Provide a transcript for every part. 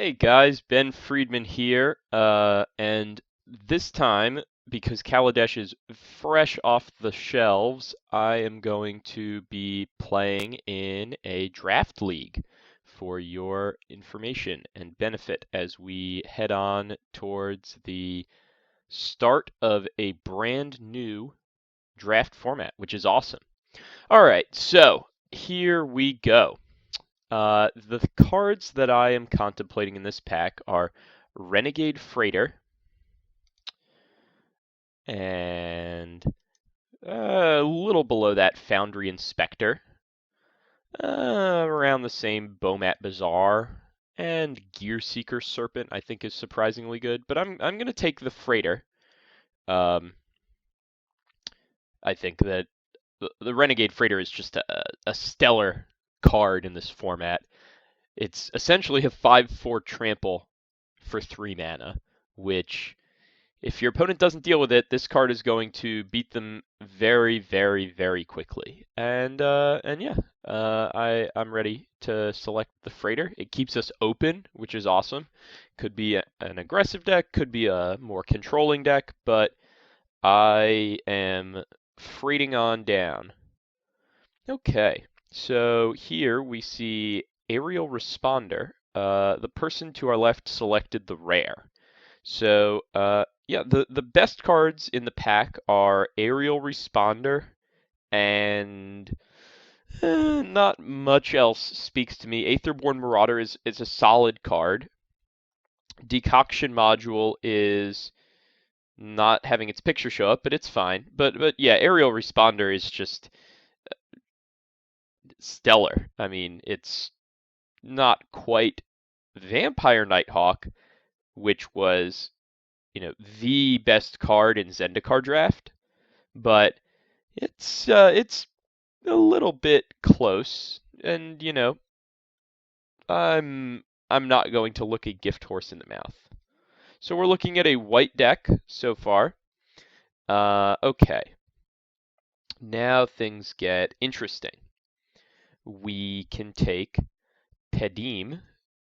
Hey guys, Ben Friedman here, and this time, because Kaladesh is fresh off the shelves, I am going to be playing in a draft league for your information and benefit as we head on towards the start of a brand new draft format, which is awesome. All right, so here we go. The cards that I am contemplating in this pack are Renegade Freighter and a little below that Foundry Inspector, around the same Bomat Bazaar, and Gearseeker Serpent I think is surprisingly good, but I'm going to take the Freighter. I think that the Renegade Freighter is just a stellar card in this format. It's essentially a 5/4 trample for 3 mana, which, if your opponent doesn't deal with it, this card is going to beat them very, very, very quickly. And yeah, I'm ready to select the Freighter. It keeps us open, which is awesome. Could be an aggressive deck, could be a more controlling deck, but I am freighting on down. Okay, so here we see Aerial Responder. The person to our left selected the rare. So yeah, the best cards in the pack are Aerial Responder, and not much else speaks to me. Aetherborn Marauder is a solid card. Decoction Module is not having its picture show up, but it's fine. But yeah, Aerial Responder is just stellar. I mean, it's not quite Vampire Nighthawk, which was, the best card in Zendikar draft, but it's a little bit close, and I'm not going to look a gift horse in the mouth. So we're looking at a white deck so far. Okay, now things get interesting. We can take Padeem,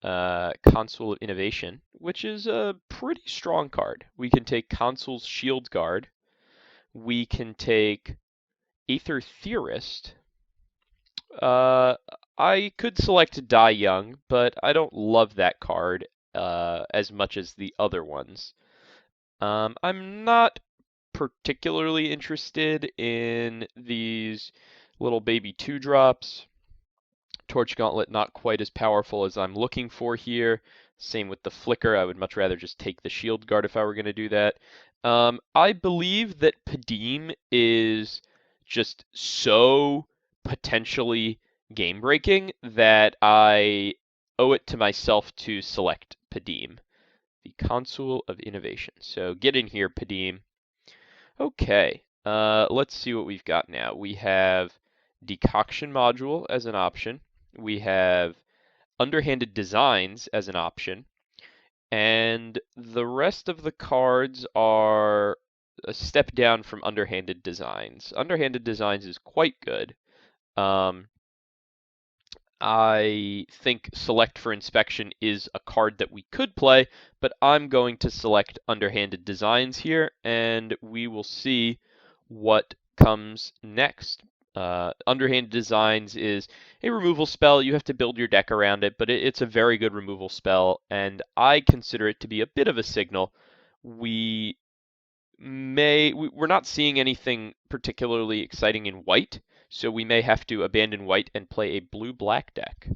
Consul of Innovation, which is a pretty strong card. We can take Consul's Shield Guard. We can take Aether Theorist. I could select Die Young, but I don't love that card as much as the other ones. I'm not particularly interested in these little baby 2-drops. Torch Gauntlet not quite as powerful as I'm looking for here. Same with the Flicker. I would much rather just take the Shield Guard if I were going to do that. I believe that Padeem is just so potentially game-breaking that I owe it to myself to select Padeem, the Consul of Innovation. So get in here, Padeem. Okay, let's see what we've got now. We have Decoction Module as an option. We have Underhanded Designs as an option. And the rest of the cards are a step down from Underhanded Designs. Underhanded Designs is quite good. I think Select for Inspection is a card that we could play, but I'm going to select Underhanded Designs here, and we will see what comes next. Underhanded Designs is a removal spell. You have to build your deck around it, but it's a very good removal spell, and I consider it to be a bit of a signal. We're not seeing anything particularly exciting in white, so we may have to abandon white and play a blue-black deck.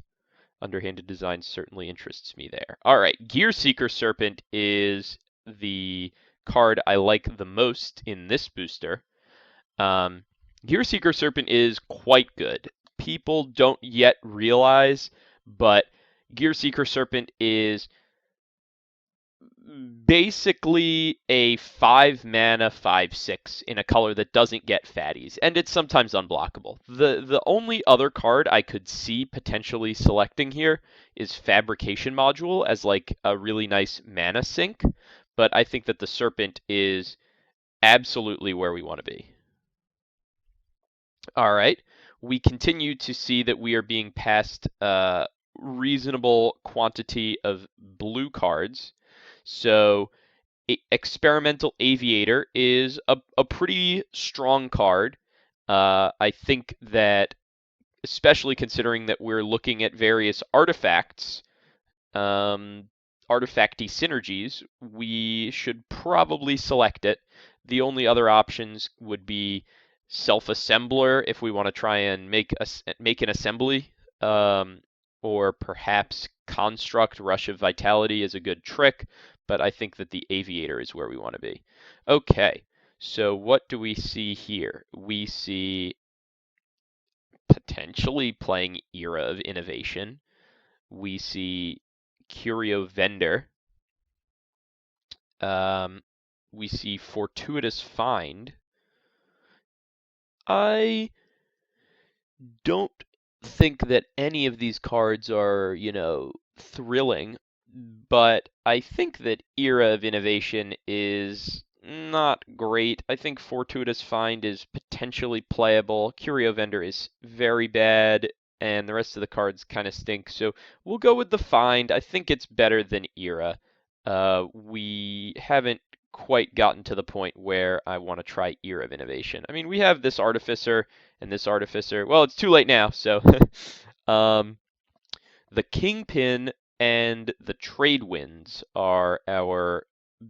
Underhanded Design certainly interests me there. All right, Gearseeker Serpent is the card I like the most in this booster. Gearseeker Serpent is quite good. People don't yet realize, but Gearseeker Serpent is basically a 5-mana 5/6 in a color that doesn't get fatties, and it's sometimes unblockable. The only other card I could see potentially selecting here is Fabrication Module as like a really nice mana sink, but I think that the Serpent is absolutely where we want to be. All right, we continue to see that we are being passed reasonable quantity of blue cards. So Experimental Aviator is a pretty strong card. I think that, especially considering that we're looking at various artifacts, artifacty synergies, we should probably select it. The only other options would be self-assembler if we want to try and make an assembly, or perhaps construct Rush of Vitality is a good trick, but I think that the Aviator is where we want to be. Okay, so what do we see here? We see potentially playing Era of Innovation. We see Curio Vendor. We see Fortuitous Find. I don't think that any of these cards are, thrilling, but I think that Era of Innovation is not great. I think Fortuitous Find is potentially playable. Curio Vendor is very bad, and the rest of the cards kind of stink. So we'll go with the Find. I think it's better than Era. We haven't quite gotten to the point where I want to try Era of Innovation. I mean, we have this Artificer and this Artificer. Well, it's too late now, so the Kingpin and the Trade Winds are our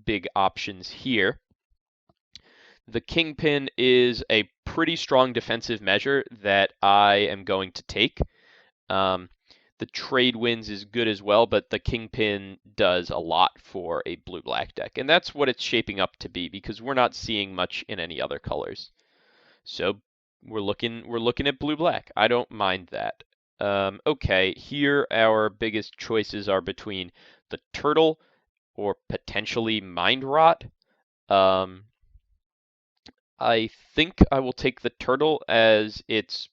big options here. The Kingpin is a pretty strong defensive measure that I am going to take. The Trade Winds is good as well, but the Kingpin does a lot for a blue-black deck, and that's what it's shaping up to be because we're not seeing much in any other colors. So we're looking at blue-black. I don't mind that. Okay, here our biggest choices are between the Turtle or potentially Mind Rot. I think I will take the Turtle, as it's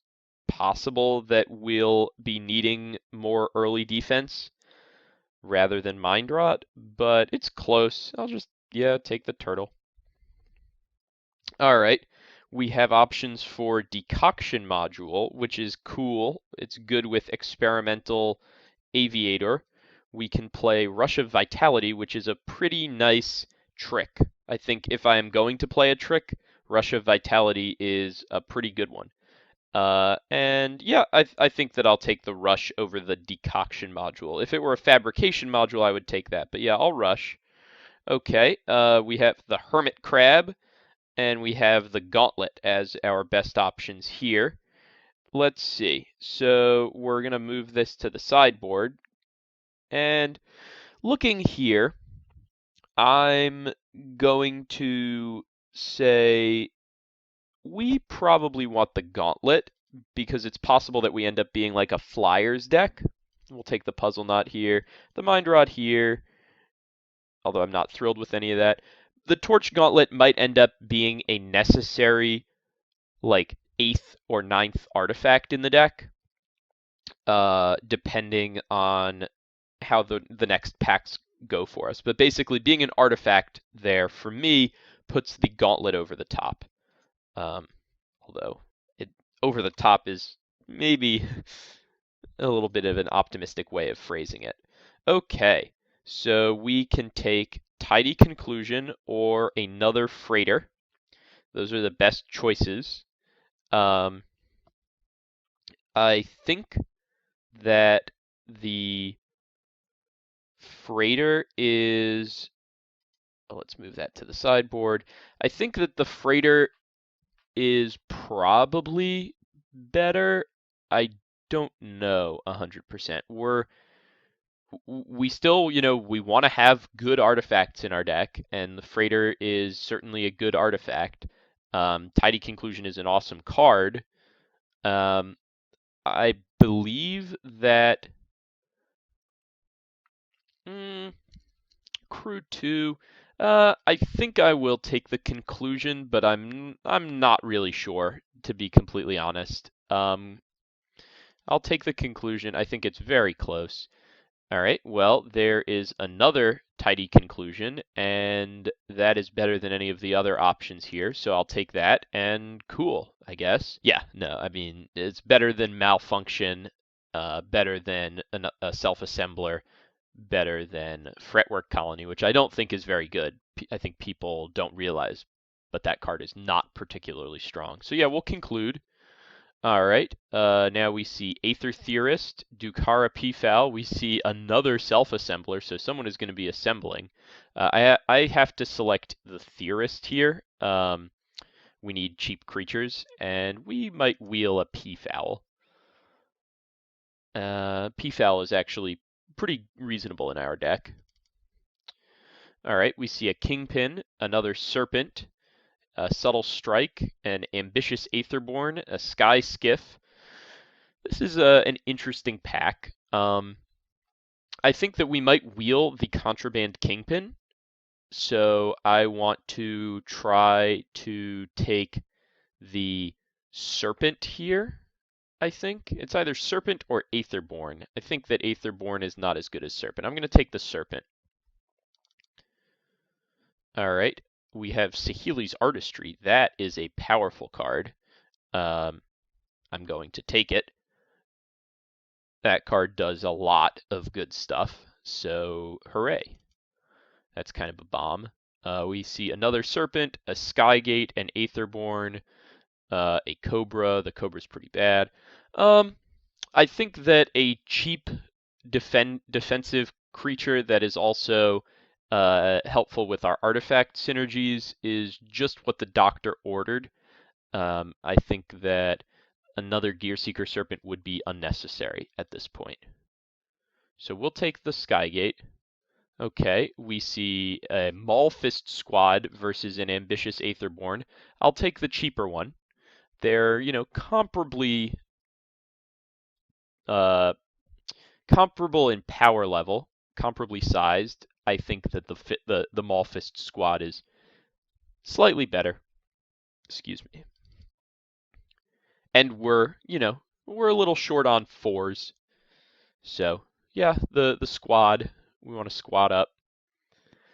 possible that we'll be needing more early defense rather than Mind Rot, but it's close. I'll just, take the Turtle. All right, we have options for Decoction Module, which is cool. It's good with Experimental Aviator. We can play Rush of Vitality, which is a pretty nice trick. I think if I am going to play a trick, Rush of Vitality is a pretty good one. And yeah, I think that I'll take the Rush over the Decoction Module. If it were a Fabrication Module, I would take that. But yeah, I'll Rush. Okay, we have the Hermit Crab, and we have the Gauntlet as our best options here. Let's see. So we're going to move this to the sideboard. And looking here, I'm going to say we probably want the Gauntlet because it's possible that we end up being like a Flyers deck. We'll take the Puzzle Knot here, the Mind Rod here, although I'm not thrilled with any of that. The Torch Gauntlet might end up being a necessary, like, 8th or 9th artifact in the deck, depending on how the next packs go for us. But basically, being an artifact there, for me, puts the Gauntlet over the top. Although over the top is maybe a little bit of an optimistic way of phrasing it. Okay, so we can take Tidy Conclusion or another Freighter. Those are the best choices. I think that the Freighter is... let's move that to the sideboard. I think that the Freighter is probably better. I don't know 100%. We still, we want to have good artifacts in our deck, and the Freighter is certainly a good artifact. Tidy Conclusion is an awesome card. I believe that Crew 2, I think I will take the Conclusion, but I'm not really sure, to be completely honest. I'll take the Conclusion. I think it's very close. All right, well, there is another Tidy Conclusion, and that is better than any of the other options here, so I'll take that, and cool, I guess. Yeah, no, I mean, it's better than Malfunction. better than a self-assembler, better than Fretwork Colony, which I don't think is very good. I think people don't realize, but that card is not particularly strong. So yeah, we'll conclude. All right, now we see Aether Theorist, Dukhara Peafowl. We see another self-assembler, so someone is going to be assembling. I have to select the Theorist here. We need cheap creatures, and we might wheel a Peafowl. Peafowl is actually pretty reasonable in our deck. All right, we see a Kingpin, another Serpent, a Subtle Strike, an Ambitious Aetherborn, a Sky Skiff. This is an interesting pack. I think that we might wheel the Contraband Kingpin, so I want to try to take the Serpent here. I think it's either Serpent or Aetherborn. I think that Aetherborn is not as good as Serpent. I'm going to take the Serpent. All right, we have Saheeli's Artistry. That is a powerful card. I'm going to take it. That card does a lot of good stuff, so hooray. That's kind of a bomb. We see another Serpent, a Skygate, an Aetherborn, a Cobra. The Cobra's pretty bad. I think that a cheap defensive creature that is also helpful with our artifact synergies is just what the doctor ordered. I think that another Gearseeker Serpent would be unnecessary at this point. So we'll take the Skygate. Okay, we see a Maulfist Squad versus an Ambitious Aetherborn. I'll take the cheaper one. They're, comparably comparable in power level, comparably sized. I think that the Maulfist Squad is slightly better. Excuse me. And we're a little short on 4s. So yeah, the squad, we want to squad up.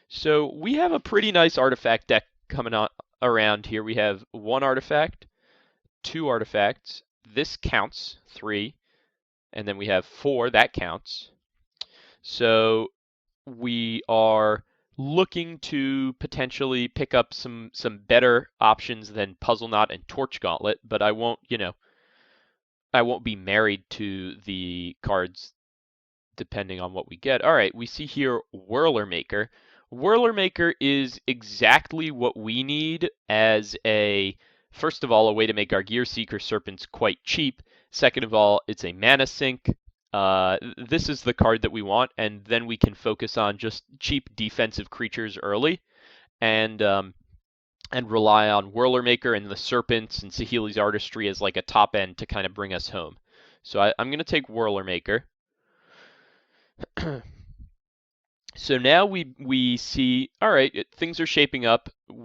So we have a pretty nice artifact deck coming on around here. We have 1 artifact, 2 artifacts. This counts, 3. And then we have 4, that counts. So we are looking to potentially pick up some better options than Puzzle Knot and Torch Gauntlet, but I won't be married to the cards depending on what we get. All right, we see here Whirlermaker. Whirlermaker is exactly what we need as first of all, a way to make our Gearseeker Serpents quite cheap. Second of all, it's a mana sink. This is the card that we want, and then we can focus on just cheap defensive creatures early, and rely on Whirlermaker and the Serpents and Saheeli's Artistry as like a top end to kind of bring us home. So I'm going to take Whirlermaker. So now we see, all right, things are shaping up. All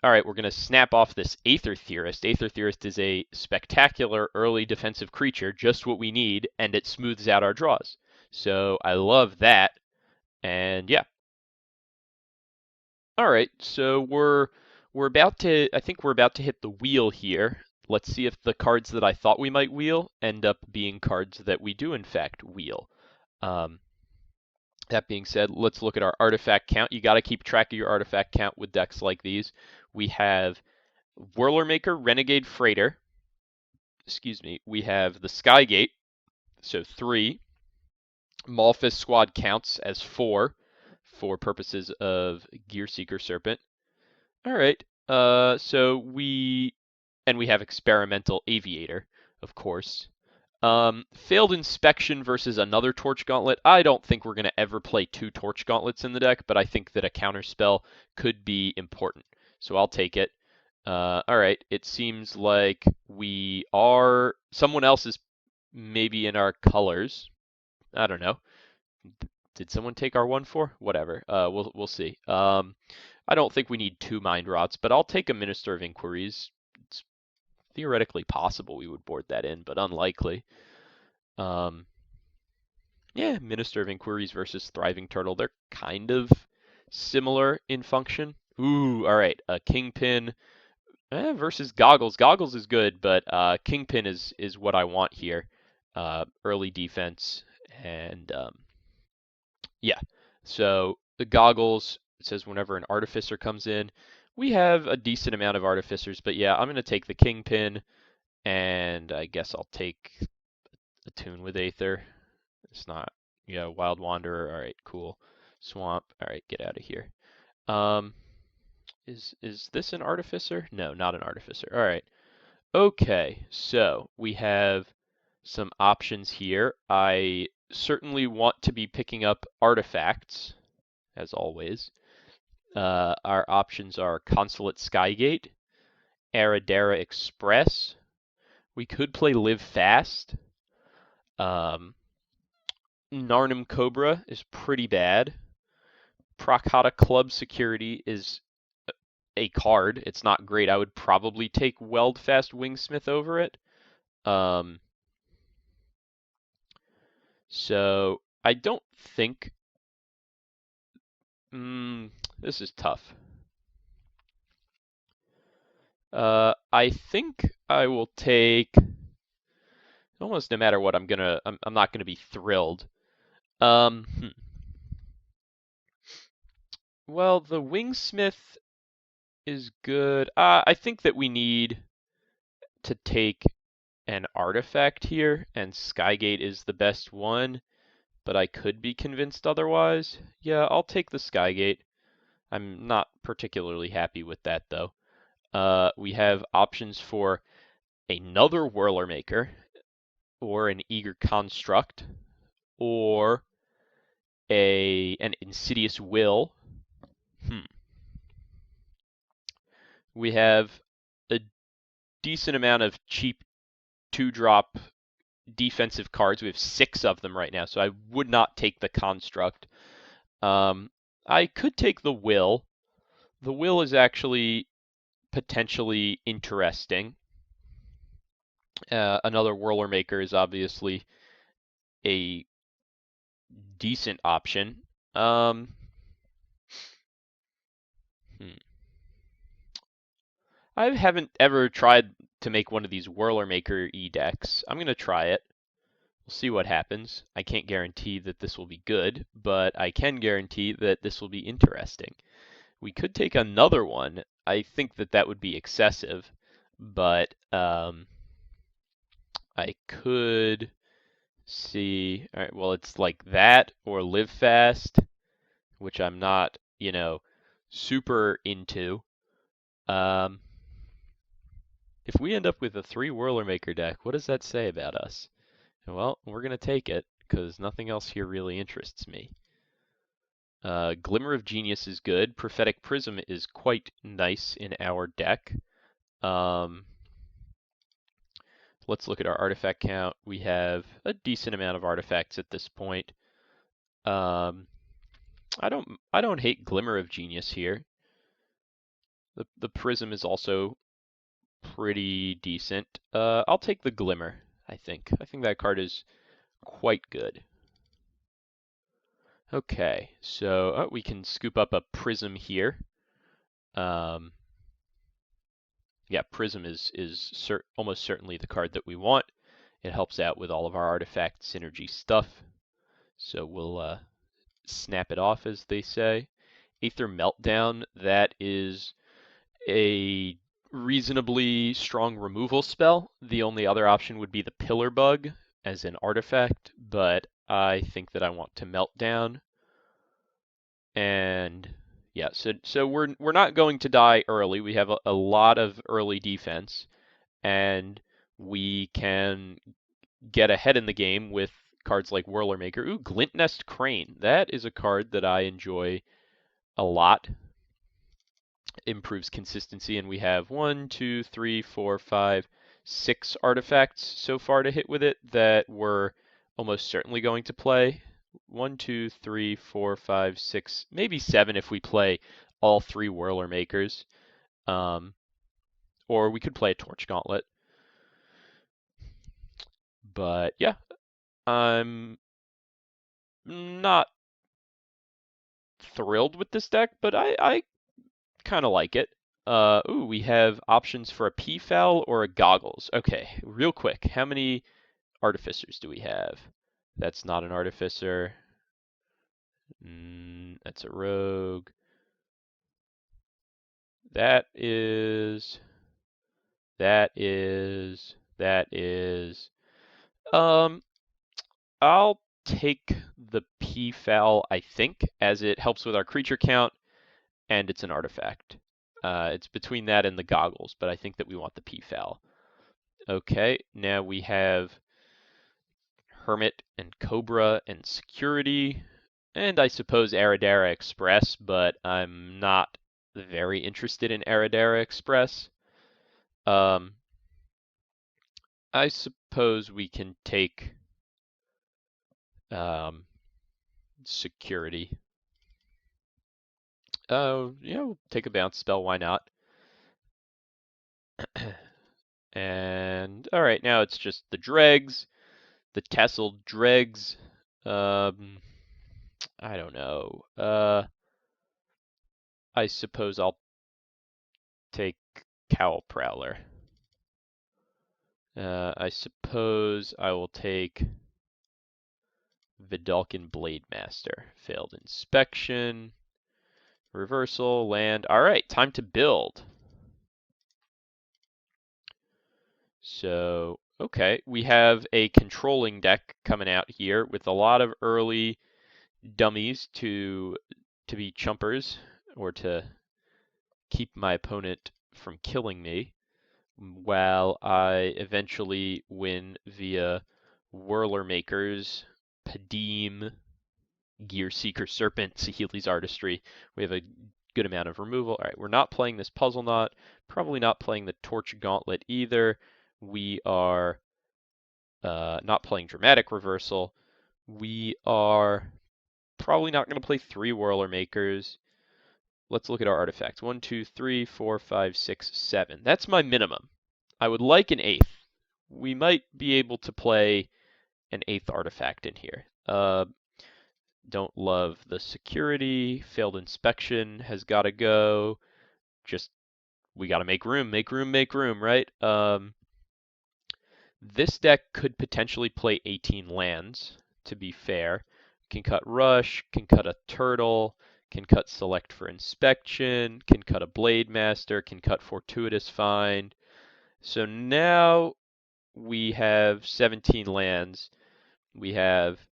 right, we're going to snap off this Aether Theorist. Aether Theorist is a spectacular early defensive creature, just what we need, and it smooths out our draws. So I love that, and yeah. All right, so I think we're about to hit the wheel here. Let's see if the cards that I thought we might wheel end up being cards that we do in fact wheel. That being said, let's look at our artifact count. You got to keep track of your artifact count with decks like these. We have Whirlermaker, Renegade Freighter. Excuse me. We have the Skygate, so 3. Maulfist Squad counts as 4 for purposes of Gearseeker Serpent. All right. So we have Experimental Aviator, of course. Failed Inspection versus another Torch Gauntlet. I don't think we're going to ever play 2 Torch Gauntlets in the deck, but I think that a counterspell could be important. So I'll take it. All right, it seems like someone else is maybe in our colors. I don't know. Did someone take our 1/4? Whatever. We'll see. I don't think we need 2 Mind Rots, but I'll take a Minister of Inquiries. It's theoretically possible we would board that in, but unlikely. Yeah, Minister of Inquiries versus Thriving Turtle. They're kind of similar in function. Ooh, all right. Kingpin versus Goggles. Goggles is good, but Kingpin is what I want here. early defense, and yeah. So the goggles, it says whenever an artificer comes in, we have a decent amount of artificers, but yeah, I'm going to take the Kingpin, and I guess I'll take a tune with Aether. It's not, yeah, Wild Wanderer. All right, cool. Swamp. All right, get out of here. Um, is this an artificer? No, not an artificer. All right. Okay, so we have some options here. I certainly want to be picking up artifacts, as always. Our options are Consulate Skygate, Aradera Express. We could play Live Fast. Narnum Cobra is pretty bad. Prakata Club Security is a card. It's not great. I would probably take Weldfast Wingsmith over it. So I don't think... this is tough. I think I will take... Almost no matter what, I'm not gonna be thrilled. Well, the Wingsmith is good. I think that we need to take an artifact here, and Skygate is the best one, but I could be convinced otherwise. Yeah, I'll take the Skygate. I'm not particularly happy with that, though. We have options for another Whirlermaker, or an Eager Construct, or an Insidious Will. We have a decent amount of cheap 2-drop defensive cards. We have 6 of them right now, so I would not take the Construct. I could take the Will. The Will is actually potentially interesting. Another Whirlermaker is obviously a decent option. I haven't ever tried to make one of these Whirlermaker E-decks. I'm going to try it. We'll see what happens. I can't guarantee that this will be good, but I can guarantee that this will be interesting. We could take another one. I think that that would be excessive, but I could see... All right, well, it's like that or Live Fast, which I'm not, super into. If we end up with a 3 Whirlermaker deck, what does that say about us? Well, we're going to take it, because nothing else here really interests me. Glimmer of Genius is good. Prophetic Prism is quite nice in our deck. Let's look at our artifact count. We have a decent amount of artifacts at this point. I don't hate Glimmer of Genius here. The Prism is also pretty decent. I'll take the Glimmer, I think. I think that card is quite good. Okay, so we can scoop up a Prism here. Yeah, Prism is almost certainly the card that we want. It helps out with all of our artifact synergy stuff. So we'll snap it off, as they say. Aether Meltdown, that is a reasonably strong removal spell. The only other option would be the Pillar Bug as an artifact, but I think that I want to melt down. And yeah, so we're not going to die early. We have a lot of early defense, and we can get ahead in the game with cards like Whirlermaker. Ooh, Glint-Nest Crane. That is a card that I enjoy a lot. Improves consistency, and we have 1, 2, 3, 4, 5, 6 artifacts so far to hit with it that we're almost certainly going to play. 1, 2, 3, 4, 5, 6, maybe 7 if we play all 3 Whirlermakers. Or we could play a Torch Gauntlet. But yeah, I'm not thrilled with this deck, but I kind of like it. We have options for a Peafowl or a Goggles. Okay, real quick, how many artificers do we have? That's not an artificer. That's a rogue. That is. I'll take the Peafowl, I think, as it helps with our creature count, and it's an artifact. It's between that and the goggles, but I think that we want the Peafowl. Okay, now we have Hermit and Cobra and Security, and I suppose Aradara Express, but I'm not very interested in Aradara Express. I suppose we can take Security. Oh, we'll take a bounce spell, why not? And, alright, now it's just the dregs, the tasseled dregs. I don't know. I suppose I'll take Cowl Prowler. I suppose I will take Vidalcan Blade Master. Failed inspection. Reversal, land. Alright, time to build. So, okay, we have a controlling deck coming out here with a lot of early dummies to be chumpers, or to keep my opponent from killing me, while I eventually win via Whirlermakers, Padeem, Gearseeker Serpent, Saheeli's Artistry. We have a good amount of removal. All right, we're not playing this Puzzle Knot, probably not playing the Torch Gauntlet either. We are not playing Dramatic Reversal. We are probably not going to play 3 Whirlermakers. Let's look at our artifacts. 1, 2, 3, 4, 5, 6, 7. That's my minimum. I would like an 8th. We might be able to play an 8th artifact in here. Don't love the security. Failed inspection has got to go. Just, we got to make room, right? This deck could potentially play 18 lands, to be fair. Can cut Rush, can cut a Turtle, can cut Select for Inspection, can cut a Blade Master, can cut Fortuitous Find. So now we have 17 lands. We have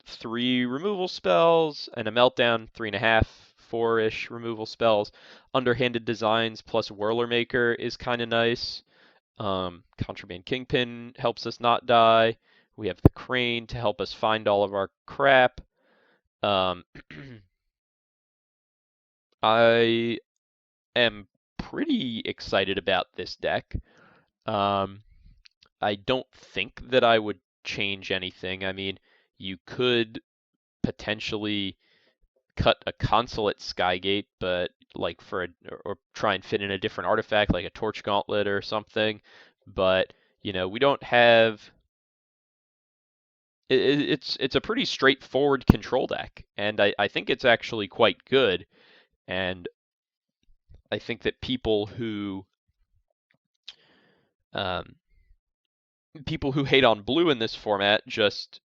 3 removal spells and a Meltdown, 3.5, 4-ish removal spells. Underhanded Designs plus Whirlermaker is kind of nice. Contraband Kingpin helps us not die. We have the Crane to help us find all of our crap. I am pretty excited about this deck. I don't think that I would change anything. I mean, you could potentially cut a Consulate Skygate, but like or try and fit in a different artifact like a Torch Gauntlet or something. But we don't have. It's a pretty straightforward control deck, and I think it's actually quite good. And I think that people who hate on blue in this format just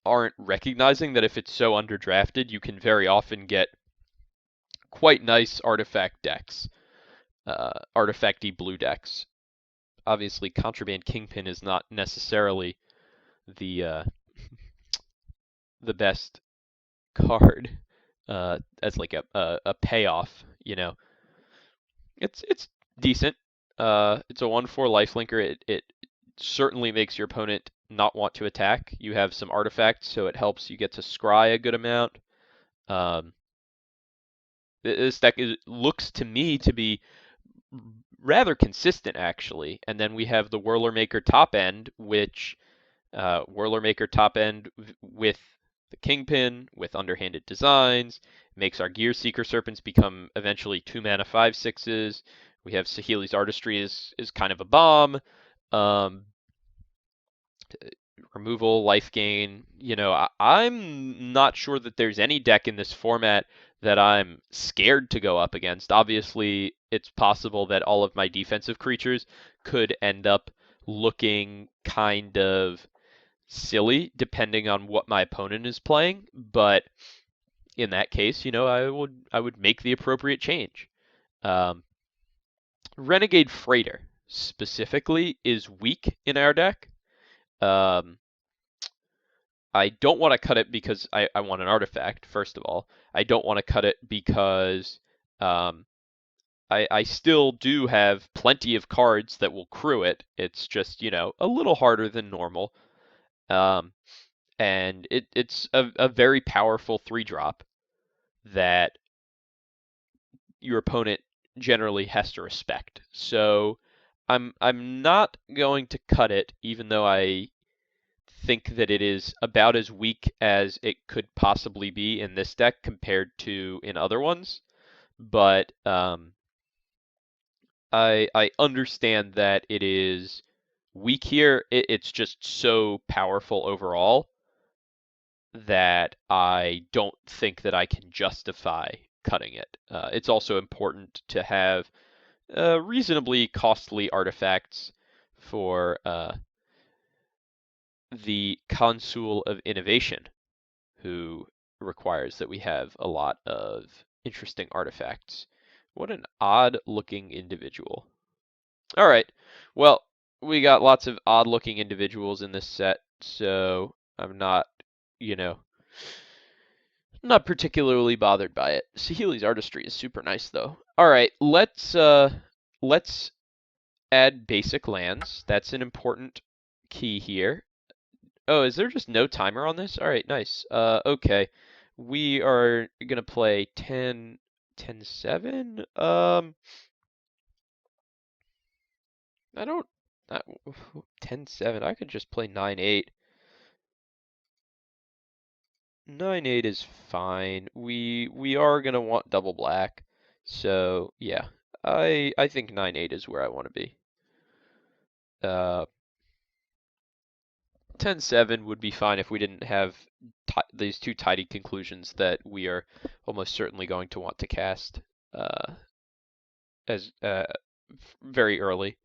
aren't recognizing that if it's so underdrafted, you can very often get quite nice artifact decks, artifacty blue decks. Obviously, Contraband Kingpin is not necessarily the best card as like a payoff. It's decent. It's a 1/4 lifelinker. It certainly makes your opponent not want to attack. You have some artifacts, so it helps you get to scry a good amount. This deck looks to me to be rather consistent, actually. And then we have the Whirlermaker top end, which Whirlermaker top end with the Kingpin, with Underhanded Designs, makes our Gearseeker Serpents become eventually 2-mana 5/6s. We have Saheeli's Artistry is kind of a bomb. Removal, life gain. I'm not sure that there's any deck in this format that I'm scared to go up against. Obviously, it's possible that all of my defensive creatures could end up looking kind of silly depending on what my opponent is playing, but in that case, I would make the appropriate change. Renegade Freighter specifically is weak in our deck. Um, I don't want to cut it because I want an artifact, first of all. I don't want to cut it because I still do have plenty of cards that will crew it. It's just, a little harder than normal. And it's a very powerful 3-drop that your opponent generally has to respect. So I'm not going to cut it, even though I think that it is about as weak as it could possibly be in this deck compared to in other ones. But I understand that it is weak here. It's just so powerful overall that I don't think that I can justify cutting it. It's also important to have reasonably costly artifacts for the Consul of Innovation, who requires that we have a lot of interesting artifacts. What an odd-looking individual. All right, well, we got lots of odd-looking individuals in this set, so I'm not, not particularly bothered by it. Saheeli's Artistry is super nice, though. All right, let's add basic lands. That's an important key here. Oh, is there just no timer on this? All right, nice. Okay. We are gonna play 10-7. I don't. 10-7. I could just play 9-8. 9-8 is fine. We are gonna want double black. So yeah, I think 9-8 is where I want to be. 10-7 would be fine if we didn't have these two tidy conclusions that we are almost certainly going to want to cast as very early,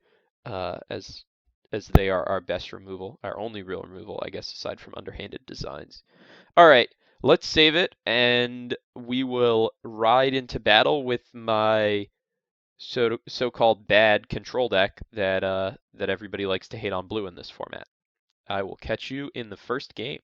as they are our best removal, our only real removal, I guess, aside from Underhanded Designs. All right, let's save it, and we will ride into battle with my so-called bad control deck that everybody likes to hate on blue in this format. I will catch you in the first game.